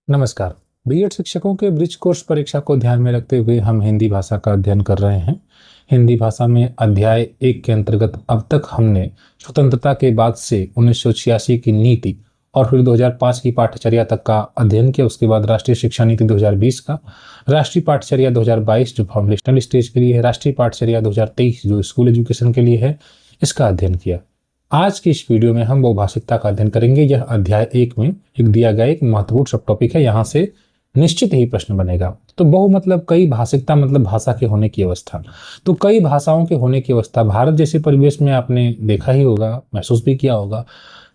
नमस्कार। बीएड शिक्षकों के ब्रिज कोर्स परीक्षा को ध्यान में रखते हुए हम हिंदी भाषा का अध्ययन कर रहे हैं। हिंदी भाषा में अध्याय 1 के अंतर्गत अब तक हमने स्वतंत्रता के बाद से 1986 की नीति और फिर 2005 की पाठ्यचर्या तक का अध्ययन किया। उसके बाद राष्ट्रीय शिक्षा नीति 2020 का, राष्ट्रीय पाठ्यचर्या 2022 जो फाउंडेशनल स्टेज के लिए है, राष्ट्रीय पाठ्यचर्या 2023 जो स्कूल एजुकेशन के लिए है, इसका अध्ययन किया। आज की इस वीडियो में हम बहुभाषिकता का अध्ययन करेंगे। यह अध्याय 1 में एक दिया गया एक महत्वपूर्ण सब टॉपिक है। यहाँ से निश्चित ही प्रश्न बनेगा। तो बहु मतलब कई भाषिकता मतलब भाषा के होने की अवस्था। तो कई भाषाओं के होने की अवस्था भारत जैसे परिवेश में आपने देखा ही होगा, महसूस भी किया होगा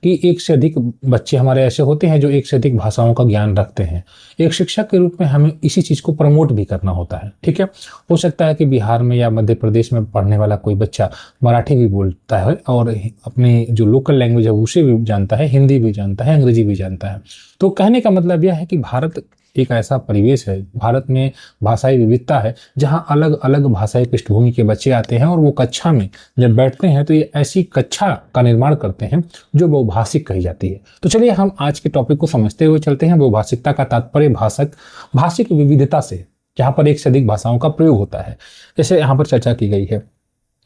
कि एक से अधिक बच्चे हमारे ऐसे होते हैं जो एक से अधिक भाषाओं का ज्ञान रखते हैं। एक शिक्षक के रूप में हमें इसी चीज़ को प्रमोट भी करना होता है। ठीक है, हो सकता है कि बिहार में या मध्य प्रदेश में पढ़ने वाला कोई बच्चा मराठी भी बोलता है और अपने जो लोकल लैंग्वेज है उसे भी जानता है, हिंदी भी जानता है, अंग्रेजी भी जानता है। तो कहने का मतलब यह है कि भारत एक ऐसा परिवेश है, भारत में भाषाई विविधता है, जहाँ अलग अलग भाषाई पृष्ठभूमि के बच्चे आते हैं और वो कक्षा में जब बैठते हैं तो ये ऐसी कक्षा का निर्माण करते हैं जो बहुभाषिक कही जाती है। तो चलिए हम आज के टॉपिक को समझते हुए चलते हैं। बहुभाषिकता का तात्पर्य भाषिक विविधता से, जहाँ पर एक से अधिक भाषाओं का प्रयोग होता है, जैसे यहाँ पर चर्चा की गई है।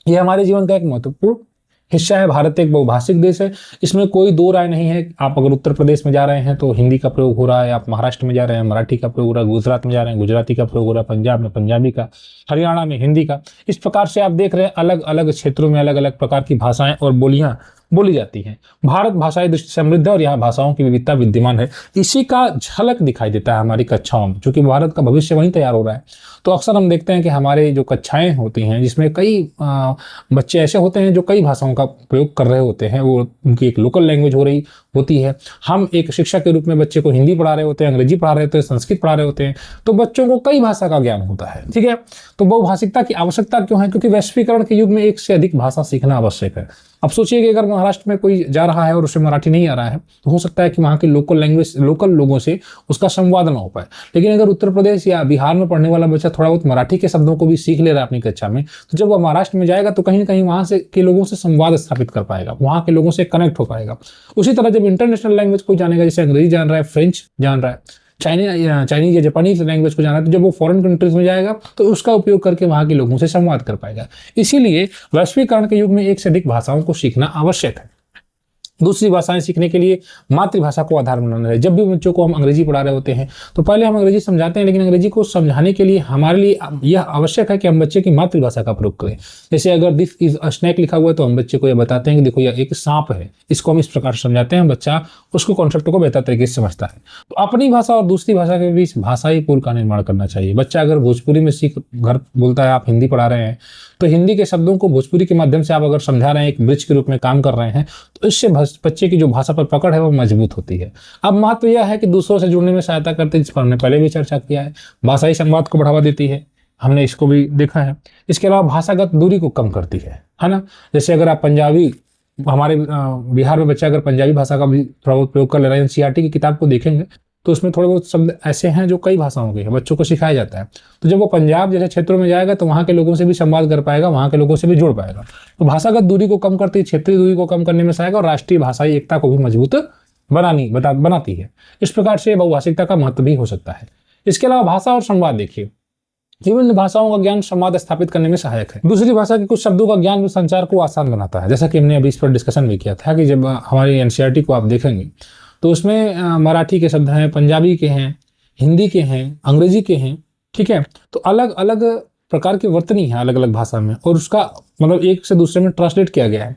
यह हमारे जीवन का एक महत्वपूर्ण हिस्सा है। भारत एक बहुभाषिक देश है, इसमें कोई दो राय नहीं है। आप अगर उत्तर प्रदेश में जा रहे हैं तो हिंदी का प्रयोग हो रहा है, आप महाराष्ट्र में जा रहे हैं मराठी का प्रयोग हो रहा है, गुजरात में जा रहे हैं गुजराती का प्रयोग हो रहा है, पंजाब में पंजाबी का, हरियाणा में हिंदी का। इस प्रकार से आप देख रहे हैं अलग अलग क्षेत्रों में अलग अलग प्रकार की भाषाएं और बोलियां बोली जाती हैं। भारत भाषाई दृष्टि से समृद्ध है और यहाँ भाषाओं की विविधता विद्यमान है। इसी का झलक दिखाई देता है हमारी कक्षाओं में, क्योंकि भारत का भविष्य वहीं तैयार हो रहा है। तो अक्सर हम देखते हैं कि हमारे जो कक्षाएं होती हैं जिसमें कई बच्चे ऐसे होते हैं जो कई भाषाओं का प्रयोग कर रहे होते हैं, वो उनकी एक लोकल लैंग्वेज हो रही होती है। हम एक शिक्षक के रूप में बच्चे को हिंदी पढ़ा रहे होते हैं, अंग्रेजी पढ़ा रहे होते हैं, संस्कृत पढ़ा रहे होते हैं, तो बच्चों को कई भाषा का ज्ञान होता है। ठीक है, तो बहुभाषिकता की आवश्यकता क्यों है? क्योंकि वैश्वीकरण के युग में एक से अधिक भाषा सीखना आवश्यक है। अब सोचिए कि अगर महाराष्ट्र में कोई जा रहा है और उसे मराठी नहीं आ रहा है तो हो सकता है कि वहाँ के लोकल लोगों से उसका संवाद ना हो पाए। लेकिन अगर उत्तर प्रदेश या बिहार में पढ़ने वाला बच्चा थोड़ा बहुत मराठी के शब्दों को भी सीख ले रहा है अपनी कक्षा में, तो जब वह महाराष्ट्र में जाएगा तो कहीं ना कहीं वहाँ से के लोगों से संवाद स्थापित कर पाएगा, वहाँ के लोगों से कनेक्ट हो पाएगा। उसी तरह जब इंटरनेशनल लैंग्वेज कोई जानेगा, जैसे अंग्रेजी जान रहा है, फ्रेंच जान रहा है, चाइनीज या जापानीज लैंग्वेज को जाना है, तो जब वो फॉरेन कंट्रीज में जाएगा तो उसका उपयोग करके वहाँ के लोगों से संवाद कर पाएगा। इसीलिए वैश्वीकरण के युग में एक से अधिक भाषाओं को सीखना आवश्यक है। दूसरी भाषाएं सीखने के लिए मातृभाषा को आधार बनाना है। जब भी बच्चों को हम अंग्रेजी पढ़ा रहे होते हैं तो पहले हम अंग्रेजी समझाते हैं, लेकिन अंग्रेजी को समझाने के लिए हमारे लिए यह आवश्यक है कि हम बच्चे की मातृभाषा का प्रयोग करें। जैसे अगर दिस इज अ स्नैक लिखा हुआ है तो हम बच्चे को यह बताते हैं कि देखो यह एक सांप है, इसको हम इस प्रकार समझाते हैं, बच्चा उसको कॉन्सेप्ट को बेहतर तरीके से समझता है। तो अपनी भाषा और दूसरी भाषा के बीच भाषाई पुल का निर्माण करना चाहिए। बच्चा अगर भोजपुरी में घर बोलता है, आप हिंदी पढ़ा रहे हैं, तो हिंदी के शब्दों को भोजपुरी के माध्यम से आप अगर समझा रहे हैं, एक ब्रिज के रूप में काम कर रहे हैं, तो इससे बच्चे की जो भाषा पर पकड़ है वो मजबूत होती है। अब महत्व यह है कि दूसरों से जुड़ने में सहायता करते हैं, जिस पर हमने पहले भी चर्चा किया है। भाषाई संवाद को बढ़ावा देती है, हमने इसको भी देखा है। इसके अलावा भाषागत दूरी को कम करती है ना। जैसे अगर आप पंजाबी, हमारे बिहार में बच्चा अगर पंजाबी भाषा का भी थोड़ा बहुत प्रयोग कर ले रहा है, एनसीईआरटी की किताब को देखेंगे तो उसमें थोड़े बहुत शब्द ऐसे हैं जो कई भाषाओं के हैं, बच्चों को सिखाया जाता है। तो जब वो पंजाब जैसे क्षेत्रों में जाएगा तो वहाँ के लोगों से भी संवाद कर पाएगा, वहाँ के लोगों से भी जुड़ पाएगा। तो भाषागत दूरी को कम करती है, क्षेत्रीय दूरी को कम करने में सहायक और राष्ट्रीय भाषाई एकता को भी मजबूत बनाती है। इस प्रकार से बहुभाषिकता का महत्व भी हो सकता है। इसके अलावा भाषा और संवाद देखिए, विभिन्न भाषाओं का ज्ञान संवाद स्थापित करने में सहायक है। दूसरी भाषा के कुछ शब्दों का ज्ञान संचार को आसान बनाता है। जैसा कि हमने अभी इस पर डिस्कशन भी किया था कि जब हमारी एनसीईआरटी को आप देखेंगे तो उसमें मराठी के शब्द हैं, पंजाबी के हैं, हिंदी के हैं, अंग्रेजी के हैं। ठीक है, तो अलग अलग प्रकार की वर्तनी है अलग अलग भाषा में, और उसका मतलब एक से दूसरे में ट्रांसलेट किया गया है।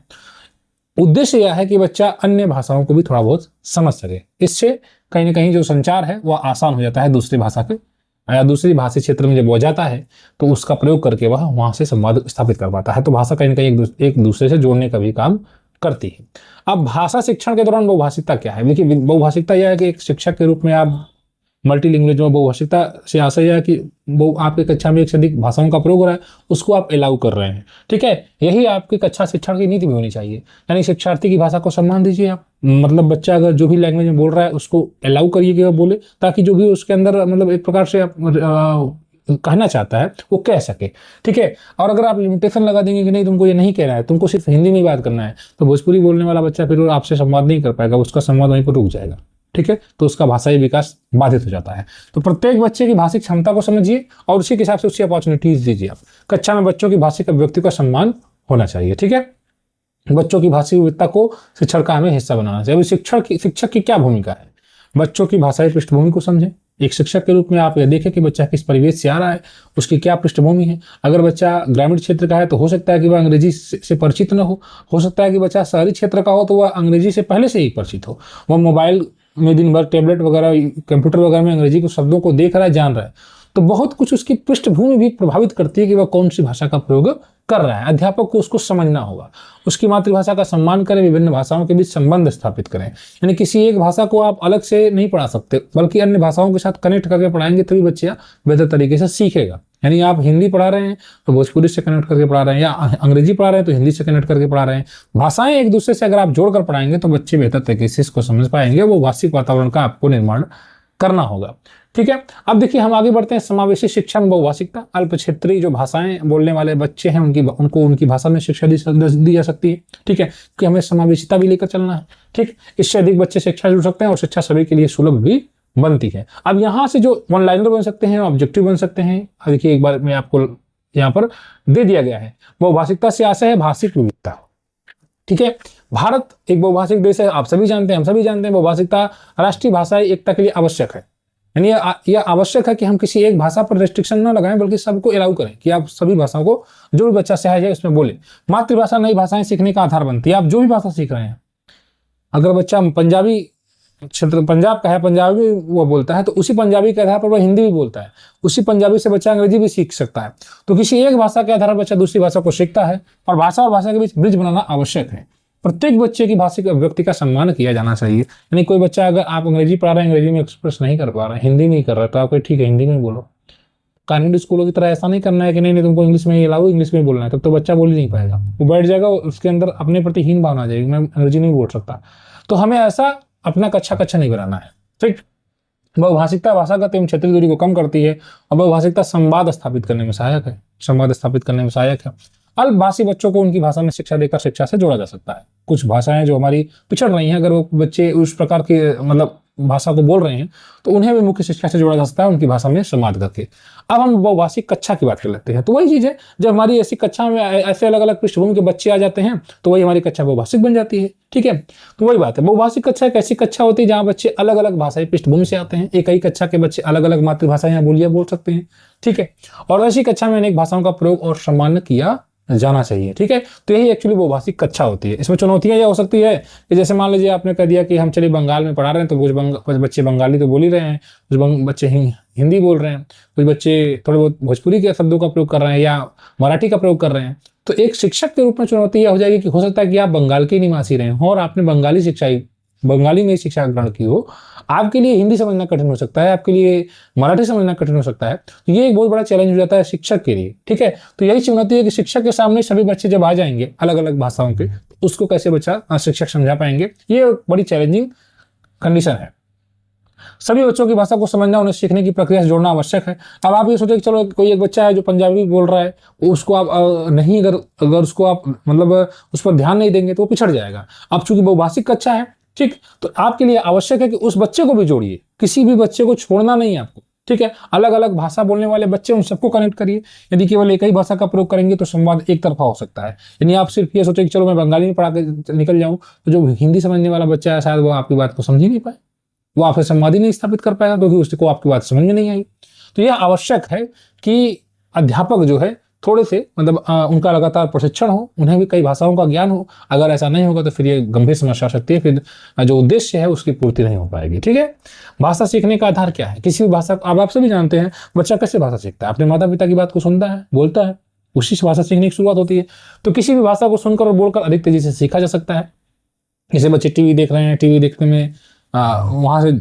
उद्देश्य यह है कि बच्चा अन्य भाषाओं को भी थोड़ा बहुत समझ सके। इससे कहीं ना कहीं जो संचार है वह आसान हो जाता है। दूसरी भाषा के या दूसरी भाषी क्षेत्र में जब वो जाता है तो उसका प्रयोग करके वह वहाँ से संवाद स्थापित कर पाता है। तो भाषा कहीं ना कहीं एक दूसरे से जोड़ने का भी काम करती है। अब भाषा शिक्षण के दौरान बहुभाषिकता क्या है? देखिए, बहुभाषिकता यह है कि एक शिक्षक के रूप में आप मल्टी लैंग्वेज में, बहुभाषिकता से आशय यह है कि वो आपकी कक्षा में एक से अधिक भाषाओं का प्रयोग हो रहा है, उसको आप अलाउ कर रहे हैं। ठीक है, यही आपकी कक्षा शिक्षण की नीति भी होनी चाहिए। यानी शिक्षार्थी की भाषा को सम्मान दीजिए आप, मतलब बच्चा अगर जो भी लैंग्वेज में बोल रहा है उसको अलाउ करिए कि वह बोले, ताकि जो भी उसके अंदर मतलब एक प्रकार से कहना चाहता है वो कह सके। ठीक है, और अगर आप लिमिटेशन लगा देंगे कि नहीं तुमको ये नहीं कहना है, तुमको सिर्फ हिंदी में ही बात करना है, तो भोजपुरी बोलने वाला बच्चा फिर आपसे संवाद नहीं कर पाएगा, उसका संवाद वहीं पर रुक जाएगा। ठीक है, तो उसका भाषाई विकास बाधित हो जाता है। तो प्रत्येक बच्चे की भाषिक क्षमता को समझिए और उसी के हिसाब से उसकी अपॉर्चुनिटीज दीजिए। आप कक्षा में बच्चों की भाषिक अभिव्यक्ति का सम्मान होना चाहिए। ठीक है, बच्चों की भाषिक विविधता को शिक्षण का हमें हिस्सा बनाना चाहिए। अभी शिक्षक की क्या भूमिका है? बच्चों की भाषाई पृष्ठभूमि को समझें। एक शिक्षक के रूप में आप यह देखें कि बच्चा किस परिवेश से आ रहा है, उसकी क्या पृष्ठभूमि है। अगर बच्चा ग्रामीण क्षेत्र का है तो हो सकता है कि वह अंग्रेजी से परिचित न हो सकता है कि बच्चा शहरी क्षेत्र का हो तो वह अंग्रेजी से पहले से ही परिचित हो। वह मोबाइल में दिन भर टैबलेट वगैरह कंप्यूटर वगैरह में अंग्रेजी के शब्दों को देख रहा है, जान रहा है, तो बहुत कुछ उसकी पृष्ठभूमि भी प्रभावित करती है कि वह कौन सी भाषा का प्रयोग कर रहा है। अध्यापक को उसको समझना होगा, उसकी मातृभाषा का सम्मान करें, विभिन्न भाषाओं के बीच संबंध स्थापित करें। यानी किसी एक भाषा को आप अलग से नहीं पढ़ा सकते, बल्कि अन्य भाषाओं के साथ कनेक्ट करके पढ़ाएंगे तभी बच्चा बेहतर तरीके से सीखेगा। यानी आप हिंदी पढ़ा रहे हैं तो भोजपुरी से कनेक्ट करके पढ़ा रहे हैं, या अंग्रेजी पढ़ा रहे हैं तो हिंदी से कनेक्ट करके पढ़ा रहे हैं। भाषाएं एक दूसरे से अगर आप जोड़कर पढ़ाएंगे तो बच्चे बेहतर तरीके से इसको समझ पाएंगे। वो भाषिक वातावरण का आपको निर्माण करना होगा। ठीक है, अब देखिए हम आगे बढ़ते हैं। समावेशी शिक्षा में बहुभाषिकता। अल्प क्षेत्रीय जो भाषाएं बोलने वाले बच्चे हैं उनको उनकी भाषा में शिक्षा दी जा सकती है। ठीक है, कि हमें समावेशिता भी लेकर चलना है। ठीक, इससे अधिक बच्चे शिक्षा जुड़ सकते हैं और शिक्षा सभी के लिए सुलभ भी बनती है। अब यहाँ से जो वन लाइनर बन सकते हैं, ऑब्जेक्टिव बन सकते हैं। देखिए एक बार मैं आपको यहाँ पर दे दिया गया है। बहुभाषिकता से आशय है भाषिक विविधता। ठीक है, भारत एक बहुभाषिक देश है, आप सभी जानते हैं, हम सभी जानते हैं। बहुभाषिकता राष्ट्रीय भाषाई एकता के लिए आवश्यक है। यानी यह आवश्यक है कि हम किसी एक भाषा पर रेस्ट्रिक्शन न लगाएं, बल्कि सबको अलाउ करें कि आप सभी भाषाओं को जो भी बच्चा सहज है उसमें बोले। मातृभाषा नई भाषाएं सीखने का आधार बनती है। आप जो भी भाषा सीख रहे हैं, अगर बच्चा पंजाबी क्षेत्र पंजाब का है, पंजाबी वो बोलता है, तो उसी पंजाबी के आधार पर वह हिंदी भी बोलता है। उसी पंजाबी से बच्चा अंग्रेजी भी सीख सकता है। तो किसी एक भाषा के आधार पर बच्चा दूसरी भाषा को सीखता है और भाषा के बीच ब्रिज बनाना आवश्यक है। प्रत्येक बच्चे की भाषिक अभिव्यक्ति का सम्मान किया जाना चाहिए। यानी कोई बच्चा अगर आप अंग्रेजी पढ़ा रहे हैं, अंग्रेजी में एक्सप्रेस नहीं कर पा रहे हैं, हिंदी में ही कर रहा है, तो आपको ठीक है हिंदी में बोलो। कॉन्वेंट स्कूलों की तरह ऐसा नहीं करना है कि नहीं तुमको इंग्लिश में ही अलाउ, इंग्लिश में बोलना है, तब तो बच्चा बोल ही नहीं पाएगा। वो बैठ जाएगा, उसके अंदर अपने प्रति हीन भावना आ जाएगी, मैं अंग्रेजी नहीं बोल सकता। तो हमें ऐसा अपना कच्चा नहीं बनाना है। ठीक, बहुभाषिकता भाषागत एवं क्षेत्रीय दूरी को कम करती है और बहुभाषिकता संवाद स्थापित करने में सहायक है। अल्पभाषी बच्चों को उनकी भाषा में शिक्षा देकर शिक्षा से जोड़ा जा सकता है। कुछ भाषाएं जो हमारी पिछड़ रही हैं, अगर वो बच्चे उस प्रकार के मतलब भाषा को बोल रहे हैं तो उन्हें भी मुख्य शिक्षा से जोड़ा जा सकता है, उनकी भाषा में संवाद करके। अब हम बहुभाषिक कक्षा की बात कर लेते हैं। तो वही चीज़ है, जब हमारी ऐसी कक्षा में ऐसे अलग अलग पृष्ठभूमि के बच्चे आ जाते हैं तो वही हमारी कक्षा बहुभाषिक बन जाती है। ठीक है, तो वही बात है। बहुभाषिक कक्षा एक ऐसी कक्षा होती है जहाँ बच्चे अलग अलग भाषाई पृष्ठभूमि से आते हैं। एक ही कक्षा के बच्चे अलग अलग मातृभाषा या बोलियां बोल सकते हैं। ठीक है, और ऐसी कक्षा में अनेक भाषाओं का प्रयोग और सम्मान किया जाना चाहिए। ठीक है, तो यही एक्चुअली बहुभाषिक कक्षा होती है। इसमें चुनौतियां यह हो सकती है कि जैसे मान लीजिए आपने कह दिया कि हम चलिए बंगाल में पढ़ा रहे हैं, तो कुछ बच्चे बंगाली तो बोल ही रहे हैं, कुछ बच्चे हिंदी बोल रहे हैं, कुछ बच्चे थोड़े बहुत भोजपुरी के शब्दों का प्रयोग कर रहे हैं या मराठी का प्रयोग कर रहे हैं। तो एक शिक्षक के रूप में चुनौती यह हो जाएगी कि हो सकता है कि आप बंगाल के निवासी रहे हो और आपने बंगाली में शिक्षा ग्रहण की हो, आपके लिए हिंदी समझना कठिन हो सकता है, आपके लिए मराठी समझना कठिन हो सकता है। तो ये एक बहुत बड़ा चैलेंज हो जाता है शिक्षक के लिए। ठीक है, तो यही चुनौती है कि शिक्षक के सामने सभी बच्चे जब आ जाएंगे अलग अलग भाषाओं के, तो उसको कैसे बच्चा शिक्षक समझा पाएंगे, ये बड़ी चैलेंजिंग कंडीशन है। सभी बच्चों की भाषा को समझना, उन्हें सीखने की प्रक्रिया से जोड़ना आवश्यक है। अब आप ये सोचो कि चलो कोई एक बच्चा है जो पंजाबी बोल रहा है, उसको आप नहीं अगर उसको आप मतलब उस पर ध्यान नहीं देंगे तो वो पिछड़ जाएगा। अब चूंकि बहुभाषिक कक्षा है, ठीक, तो आपके लिए आवश्यक है कि उस बच्चे को भी जोड़िए, किसी भी बच्चे को छोड़ना नहीं है आपको। ठीक है, अलग अलग भाषा बोलने वाले बच्चे उन सबको कनेक्ट करिए। यदि केवल एक ही भाषा का प्रयोग करेंगे तो संवाद एक तरफा हो सकता है। यानी आप सिर्फ ये सोचे कि चलो मैं बंगाली में पढ़ा के निकल जाऊं, तो जो हिंदी समझने वाला बच्चा है शायद वो आपकी बात को समझ ही नहीं पाए, वो आपसे संवाद ही नहीं स्थापित कर पाएगा क्योंकि उसको आपकी बात समझ में नहीं आई। तो यह आवश्यक है कि अध्यापक जो है थोड़े से मतलब उनका लगातार प्रशिक्षण हो, उन्हें भी कई भाषाओं का ज्ञान हो। अगर ऐसा नहीं होगा तो फिर ये गंभीर समस्या हो सकती है, फिर जो उद्देश्य है उसकी पूर्ति नहीं हो पाएगी। ठीक है, भाषा सीखने का आधार क्या है? किसी भी भाषा, अब आप सभी जानते हैं बच्चा कैसे भाषा सीखता है, अपने माता पिता की बात को सुनता है, बोलता है, उसी से भाषा सीखने की शुरुआत होती है। तो किसी भी भाषा को सुनकर और बोलकर अधिक तेजी से सीखा जा सकता है। जैसे बच्चे टीवी देख रहे हैं, टीवी देखने में वहाँ से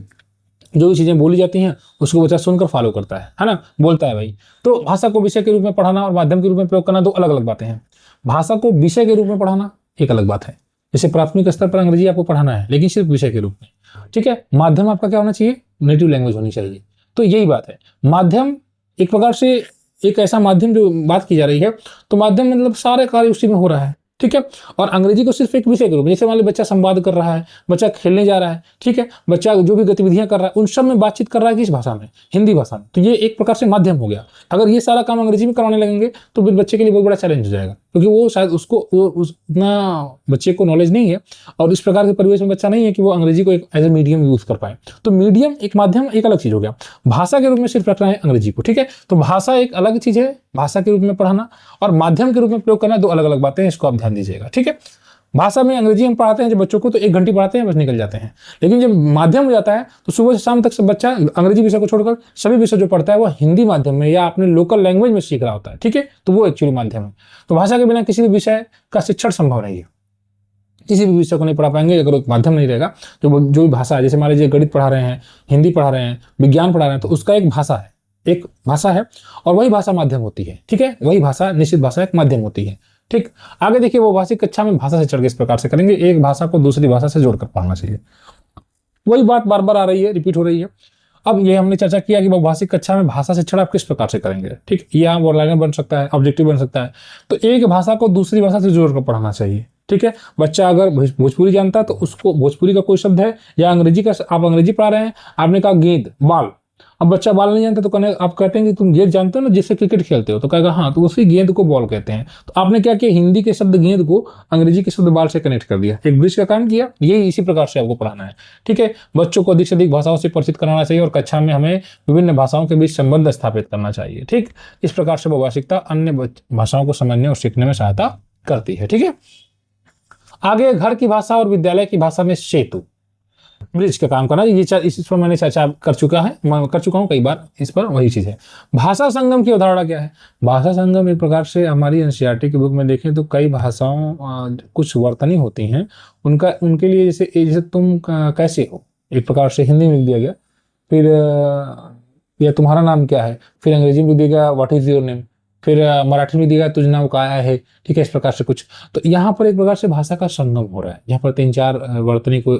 जो भी चीज़ें बोली जाती हैं उसको बच्चा सुनकर फॉलो करता है ना, बोलता है भाई। तो भाषा को विषय के रूप में पढ़ाना और माध्यम के रूप में प्रयोग करना दो अलग अलग बातें हैं। भाषा को विषय के रूप में पढ़ाना एक अलग बात है, जैसे प्राथमिक स्तर पर अंग्रेजी आपको पढ़ाना है लेकिन सिर्फ विषय के रूप में। ठीक है, माध्यम आपका क्या होना चाहिए? नेटिव लैंग्वेज होनी चाहिए। तो यही बात है, माध्यम एक प्रकार से एक ऐसा माध्यम जो बात की जा रही है, तो माध्यम मतलब सारे कार्य उसी में हो रहा है। ठीक है। और अंग्रेजी को सिर्फ एक विषय के रूप में, जैसे मान लो बच्चा संवाद कर रहा है, बच्चा खेलने जा रहा है, ठीक है, बच्चा जो भी गतिविधियां कर रहा है उन सब में बातचीत कर रहा है किस भाषा में, हिंदी भाषा में, तो ये एक प्रकार से माध्यम हो गया। अगर ये सारा काम अंग्रेजी में करवाने लगेंगे तो फिर बच्चे के लिए बहुत बड़ा चैलेंज हो जाएगा, क्योंकि वो शायद उसको उतना बच्चे को नॉलेज नहीं है और इस प्रकार के परिवेश में बच्चा नहीं है कि वो अंग्रेजी को एक एज ए मीडियम यूज कर पाए। तो मीडियम एक माध्यम एक अलग चीज हो गया, भाषा के रूप में सिर्फ रखना है अंग्रेजी को, ठीक है। तो भाषा एक अलग चीज है, भाषा के रूप में पढ़ाना और माध्यम के रूप में प्रयोग करना दो अलग अलग बातें हैं, इसको आप ध्यान दीजिएगा, ठीक है। भाषा में अंग्रेजी हम पढ़ाते हैं जब बच्चों को तो 1 घंटे पढ़ाते हैं बस निकल जाते हैं, लेकिन जब माध्यम हो जाता है तो सुबह से शाम तक सब बच्चा अंग्रेजी विषय को छोड़कर सभी विषय जो पढ़ता है वो हिंदी माध्यम में या अपने लोकल लैंग्वेज में सीख रहा होता है, ठीक है। तो वो एक्चुअली माध्यम है। तो भाषा के बिना किसी भी विषय का शिक्षण संभव नहीं है, किसी भी विषय को नहीं पढ़ा पाएंगे अगर माध्यम नहीं रहेगा। जो भी भाषा है, जैसे मान लीजिए गणित पढ़ा रहे हैं, हिंदी पढ़ा रहे हैं, विज्ञान पढ़ा रहे हैं, तो उसका एक भाषा है और वही भाषा माध्यम होती है, ठीक है। वही भाषा निश्चित भाषा एक माध्यम होती है, ठीक। आगे देखिए वो भाषिक कक्षा में भाषा से चढ़ के इस प्रकार से करेंगे, एक भाषा को दूसरी भाषा से जोड़कर पढ़ना चाहिए। वही बात बार बार आ रही है, रिपीट हो रही है। अब ये हमने चर्चा किया कि बहुभाषिक कक्षा में भाषा शिक्षण आप किस प्रकार से करेंगे, ठीक। यहाँ वर्डलाइनर बन सकता है, ऑब्जेक्टिव बन सकता है। तो एक भाषा को दूसरी भाषा से जोड़कर पढ़ाना चाहिए, ठीक है। बच्चा अगर भोजपुरी जानता है तो उसको भोजपुरी का कोई शब्द है या अंग्रेजी का, आप अंग्रेजी पढ़ा रहे हैं, आपने कहा गेंद बाल, अब बच्चा बाल नहीं जानता तो आप कहते हैं कि तुम गेंद जानते हो ना जिससे क्रिकेट खेलते हो, तो कहेगा हाँ, तो उसी गेंद को बॉल कहते हैं। तो आपने क्या किया, हिंदी के शब्द गेंद को अंग्रेजी के शब्द बाल से कनेक्ट कर दिया, एक ब्रिज का काम किया। यही इसी प्रकार से आपको पढ़ाना है, ठीक है। बच्चों को अधिक से अधिक भाषाओं से परिचित कराना चाहिए और कक्षा में हमें विभिन्न भाषाओं के बीच संबंध स्थापित करना चाहिए, ठीक। इस प्रकार से बहुभाषिकता अन्य भाषाओं को समझने और सीखने में सहायता करती है, ठीक है। आगे घर की भाषा और विद्यालय की भाषा में सेतु ब्रिज का काम करना, ये इस पर मैंने चर्चा कर चुका हूँ कई बार इस पर। वही चीज है। भाषा संगम की अवधारणा क्या है? भाषा संगम एक प्रकार से हमारी एनसीईआरटी की बुक में देखें तो कई भाषाओं कुछ वर्तनी होती हैं उनके लिए, जैसे तुम कैसे हो, एक प्रकार से हिंदी में लिख दिया गया, फिर या तुम्हारा नाम क्या है, फिर अंग्रेजी में लिख दिया गया व्हाट इज योर नेम, फिर मराठी में दिया तुझ नाम काया है, ठीक है, इस प्रकार से कुछ। तो यहाँ पर एक प्रकार से भाषा का संगम हो रहा है, यहाँ पर 3-4 वर्तनी को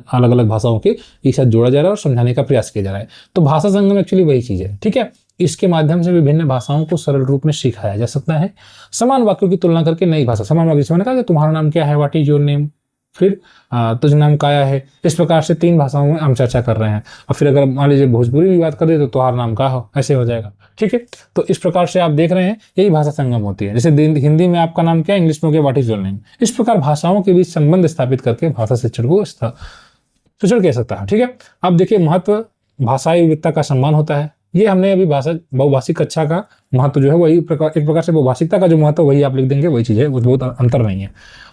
अलग अलग भाषाओं के एक साथ जोड़ा जा रहा है और समझाने का प्रयास किया जा रहा है। तो भाषा संगम एक्चुअली वही चीज है, ठीक है। इसके माध्यम से विभिन्न भाषाओं को सरल रूप में सिखाया जा सकता है, समान वाक्यों की तुलना करके नई भाषा। समान वाक्य जैसे मैंने कहा कि तुम्हारा नाम क्या है, व्हाट इज योर नेम, फिर तुझ नाम काया है, इस प्रकार से 3 भाषाओं में हम चर्चा कर रहे हैं। और फिर अगर मान लीजिए भोजपुरी भी बात करें तो तुम्हारा नाम का हो, ऐसे हो जाएगा, ठीक है। तो इस प्रकार से आप देख रहे हैं यही भाषा संगम होती है। जैसे हिंदी में आपका नाम क्या है, इंग्लिश में हो गया व्हाट इज योर नेम। इस प्रकार भाषाओं के बीच संबंध स्थापित करके भाषा शिक्षण को शिक्षण कह सकता है, ठीक है। अब देखिए महत्व भाषाई विविधता का सम्मान होता है। ये हमने अभी बहुभाषिक कक्षा का महत्व जो है वही एक प्रकार से बहुभाषिकता का जो महत्व वही आप लिख देंगे, वही चीज है, बहुत अंतर नहीं है।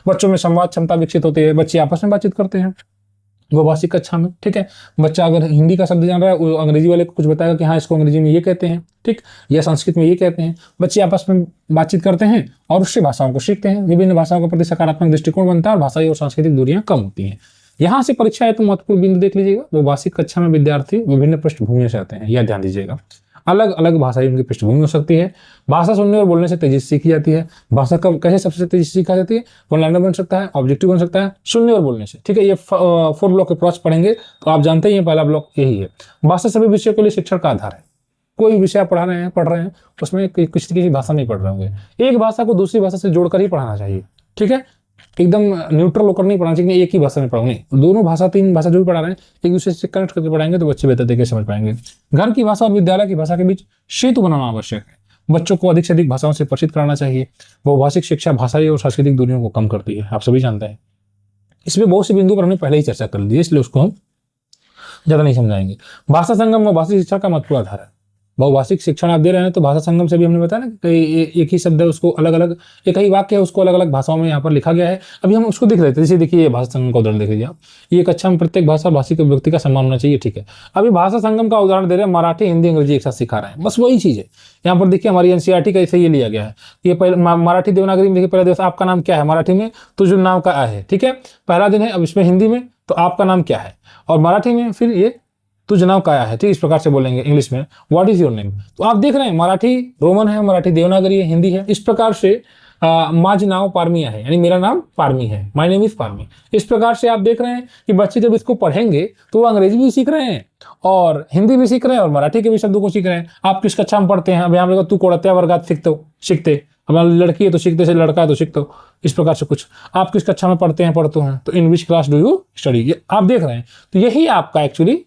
बच्चों में संवाद क्षमता विकसित होती है, बच्चे आपस में बातचीत करते हैं बहुभाषिक कक्षा में, ठीक है। बच्चा अगर हिंदी का शब्द जान रहा है, वो अंग्रेजी वाले को कुछ बताएगा कि हाँ इसको अंग्रेजी में ये कहते हैं, ठीक, या संस्कृत में ये कहते हैं। बच्चे आपस में बातचीत करते हैं और उससे भाषाओं को सीखते हैं। विभिन्न भाषाओं के प्रति सकारात्मक दृष्टिकोण बनता है और भाषाई और सांस्कृतिक दूरियां कम होती हैं। यहाँ से परीक्षा है तो महत्वपूर्ण बिंदु देख लीजिएगा। बहुभाषिक कक्षा में विद्यार्थी विभिन्न पृष्ठभूमि से आते हैं, यह ध्यान दीजिएगा। अलग अलग भाषाई उनकी पृष्ठभूमि हो सकती है। भाषा सुनने और बोलने से तेजी से सीखी जाती है। भाषा कब कैसे सबसे तेजी से सीखा जाती है? वन-लाइनर बन सकता है, ऑब्जेक्टिव बन सकता है, सुनने और बोलने से, ठीक है। ये 4 ब्लॉक अप्रोच पढ़ेंगे तो आप जानते ही हैं पहला ब्लॉक यही है। भाषा सभी विषयों के लिए शिक्षण का आधार है। कोई भी विषय आप पढ़ रहे हैं उसमें किसी भाषा में पढ़ रहे होंगे, एक भाषा को दूसरी भाषा से जोड़कर ही पढ़ाना चाहिए, ठीक है। एकदम न्यूट्रल होकर नहीं पढ़ाना चाहिए, एक ही भाषा में पढ़ाओ, नहीं, दोनों भाषा 3 भाषा जो भी पढ़ा रहे हैं एक दूसरे से कनेक्ट करके पढ़ाएंगे तो बच्चे बेहतर तरीके से समझ पाएंगे। घर की भाषा और विद्यालय की भाषा के बीच सेतु बनाना आवश्यक है। बच्चों को अधिक से अधिक भाषाओं से परिचित कराना चाहिए। बहुभाषिक शिक्षा भाषाई और सांस्कृतिक दूरियों को कम करती है, आप सभी जानते हैं। इसमें बहुत से बिंदु पर हमने पहले ही चर्चा कर ली है, इसलिए उसको हम ज्यादा नहीं समझाएंगे। भाषा संगम बहुभाषिक शिक्षा का महत्वपूर्ण आधार है। बहुभाषिक शिक्षण आप दे रहे हैं तो भाषा संगम से भी हमने बताया ना कि एक ही शब्द है उसको अलग अलग, एक ही वाक्य है उसको अलग अलग भाषाओं में यहाँ पर लिखा गया है। अभी हम उसको देख रहे थे, जैसे देखिए ये भाषा संगम का उदाहरण देख लीजिए आप। ये कक्षा में प्रत्येक भाषा भाषिक व्यक्ति का सम्मान होना चाहिए, ठीक है। अभी भाषा संगम का उदाहरण दे रहे हैं, मराठी हिंदी अंग्रेजी एक साथ सिखा रहे हैं, बस वही चीज है। यहाँ पर देखिए हमारी एनसीईआरटी का ऐसे ये लिया गया है। ये पहले मराठी देवनागरी में देखिए, पहला दिवस आपका नाम क्या है, मराठी में तुझ नाम का है, ठीक है, पहला दिन है। अब इसमें हिंदी में तो आपका नाम क्या है, और मराठी में फिर ये तुझ नाम काया है, ठीक, इस प्रकार से बोलेंगे। इंग्लिश में व्हाट इज योर नेम। तो आप देख रहे हैं मराठी रोमन है, मराठी देवनागरी है, हिंदी है। इस प्रकार से माजनाओ पारमिया है, यानी मेरा नाम पारमी है, माय नेम इज पारमी। इस प्रकार से आप देख रहे हैं कि बच्चे जब इसको पढ़ेंगे तो वो अंग्रेजी भी सीख रहे हैं और हिंदी भी सीख रहे हैं और मराठी के भी शब्दों को सीख रहे हैं। आप किस कक्षा में पढ़ते हैं? अब यहाँ तू कोड़त्या वर्गात सीखते, हमारा लड़की है तो सीखते से, लड़का है तो सीखते हो, इस प्रकार से कुछ। आप किस कक्षा में पढ़ते हैं तो in which class do you study, ये आप देख रहे हैं। तो यही आपका एक्चुअली,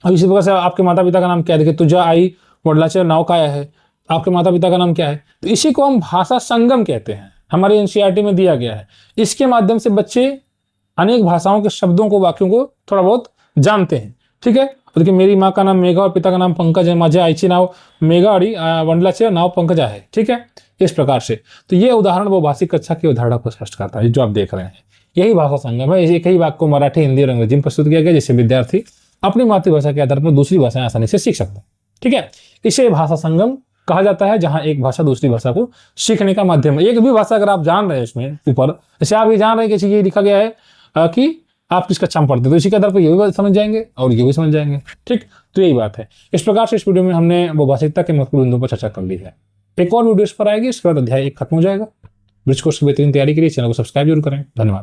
अब इसी प्रकार से आपके माता पिता का नाम क्या है, देखिए तुझा आई वडलाचे नाव का है, आपके माता पिता का नाम क्या है, तो इसी को हम भाषा संगम कहते हैं, हमारे एनसीईआरटी में दिया गया है। इसके माध्यम से बच्चे अनेक भाषाओं के शब्दों को, वाक्यों को थोड़ा बहुत जानते हैं। ठीक है, तो देखिए मेरी माँ का नाम मेघा और पिता का नाम पंकज है, माझे आईची नाव मेघा अड़ी वंडलाचे नाव पंकजा है। ठीक है, इस प्रकार से। तो ये उदाहरण वो भाषिक कक्षा की अवधारणा को स्पष्ट करता है, जो आप देख रहे हैं। यही भाषा संगम है। एक ही वाक्य को मराठी, हिंदी और अंग्रेजी में प्रस्तुत किया गया, जिससे विद्यार्थी अपनी मातृभाषा के आधार पर दूसरी भाषाएं आसानी से सीख सकते हैं। ठीक है, इसे भाषा संगम कहा जाता है, जहां एक भाषा दूसरी भाषा को सीखने का माध्यम है। एक भी भाषा अगर आप जान रहे हैं इसमें ऊपर, जैसे आप ये जान रहे हैं कि ये लिखा गया है कि आप किस कक्षा में पढ़ते हैं, तो इसी के आधार पर ये भी समझ जाएंगे और ये भी समझ जाएंगे। ठीक, तो यही बात है। इस प्रकार से इस वीडियो में हमने वो भाषिकता के महत्वपूर्ण बिंदुओं पर चर्चा कर ली है। एक और वीडियो इस पर आएगी, इसके बाद अध्याय 1 खत्म हो जाएगा। ब्रिज कोर्स की बेहतरीन तैयारी के लिए चैनल को सब्सक्राइब जरूर करें। धन्यवाद।